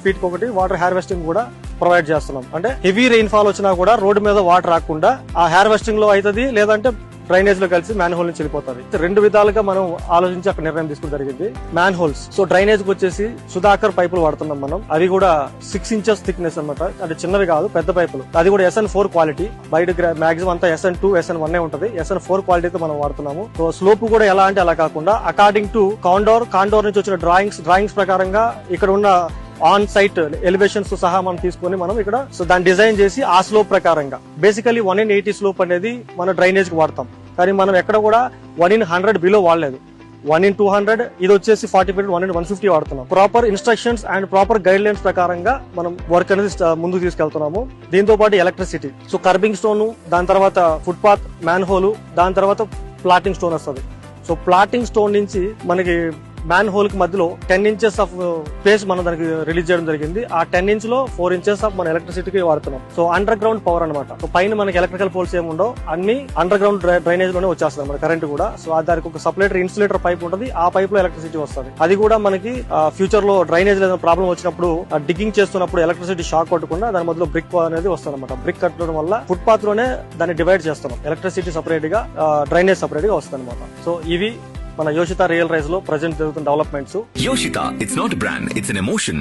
Feet ఒకటి water harvesting కూడా provide చేస్తున్నాం. అంటే హెవీ రెయిన్ ఫాల్ వచ్చినా కూడా రోడ్డు మీద వాటర్ రాకుండా ఆ హార్వెస్టింగ్ లో అవుతుంది, లేదంటే డ్రైనేజ్ లో కలిసి మ్యాన్ హోల్ నుంచి వెళ్ళిపోతుంది. 2 విధాలుగా మనం ఆలోచించి అక్కడ నిర్ణయం తీసుకోవడం జరిగింది. మ్యాన్ హోల్స్ సో డ్రైనేజ్ కి వచ్చేసి సుధాకర్ పైపులు వాడుతున్నాం మనం. అవి కూడా 6 ఇంచెస్ థిక్నెస్ అన్నమాట. అంటే చిన్నవి కాదు, పెద్ద పైపులు. అది కూడా SN4 క్వాలిటీ. బయట మాక్సిమం అంతా SN2 SN1 ఉంటది. SN4 క్వాలిటీతో మనం వాడుతున్నాము. సో స్లోప్ కూడా ఎలా అంటే అలా కాకుండా అకార్డింగ్ టు కాండోర్ నుంచి వచ్చిన డ్రాయింగ్స్ ప్రకారంగా ఇక్కడ ఉన్న ఆన్ సైట్ ఎలివేషన్స్ సహా మనం తీసుకొని మనం ఇక్కడ సో దాన్ని డిజైన్ చేసి ఆ స్లోప్ ప్రకారంగా బేసికలీ 1/80 స్లోప్ అనేది మనం డ్రైనేజ్ కి వాడతాం. కానీ మనం ఎక్కడ కూడా 1/100 బిలో వాడలేదు. 1/200 ఇది వచ్చేసి 40 ఫీట్ 1/150 వాడుతున్నాం. Proper instructions and proper guide lines ప్రకారంగా మనం వర్క్ అనేది ముందుకు తీసుకెళ్తున్నాము. దీంతో పాటు ఎలక్ట్రిసిటీ, సో కర్బింగ్ స్టోన్, దాని తర్వాత ఫుట్ పాత్, మ్యాన్ హోల్, దాని తర్వాత ప్లాటింగ్ స్టోన్ వస్తుంది. సో ప్లాటింగ్ స్టోన్ నుంచి మనకి మ్యాన్ హోల్ కి మధ్యలో 10 ఇంచెస్ ఆఫ్ స్పేస్ మనం దానికి రిలీజ్ చేయడం జరిగింది. ఆ 10 ఇంచ్ లో 4 ఇంచెస్ ఆఫ్ మన ఎలక్ట్రిసిటీకి వాడుతున్నాం. సో అండర్ గ్రౌండ్ పవర్ అనమాట. సో పైన మనకి ఎలక్ట్రికల్ పోల్స్ ఏమి ఉండవు, అన్ని అండర్ గ్రౌండ్ డ్రైనేజ్ లోనే వచ్చేస్తుంది మన కరెంట్ కూడా. సో దానికి ఒక సపరేటర్ ఇన్సులేటర్ పైప్ ఉంటుంది, ఆ పైప్ లో ఎలక్ట్రిసిటీ వస్తుంది. అది కూడా మనకి ఫ్యూచర్ లో డ్రైనేజ్ ఏదైనా ప్రాబ్లం వచ్చినప్పుడు డిగ్గింగ్ చేస్తున్నప్పుడు ఎలక్ట్రిసిటీ షాక్ కొట్టకుండా దాని మధ్యలో బ్రిక్ అనేది వస్తుంది అనమాట. బ్రిక్ కట్టడం వల్ల ఫుట్ పాత్ లోనే దాన్ని డివైడ్ చేస్తున్నాం. ఎలక్ట్రిసిటీ సపరేట్ గా, డ్రైనేజ్ సపరేట్ గా వస్తుంది అనమాట. సో ఇవి మన యోషిత రియల్ రైస్ లో ప్రజెంట్ జరుగుతున్న developments. Yoshita, it's not a brand, it's an emotion.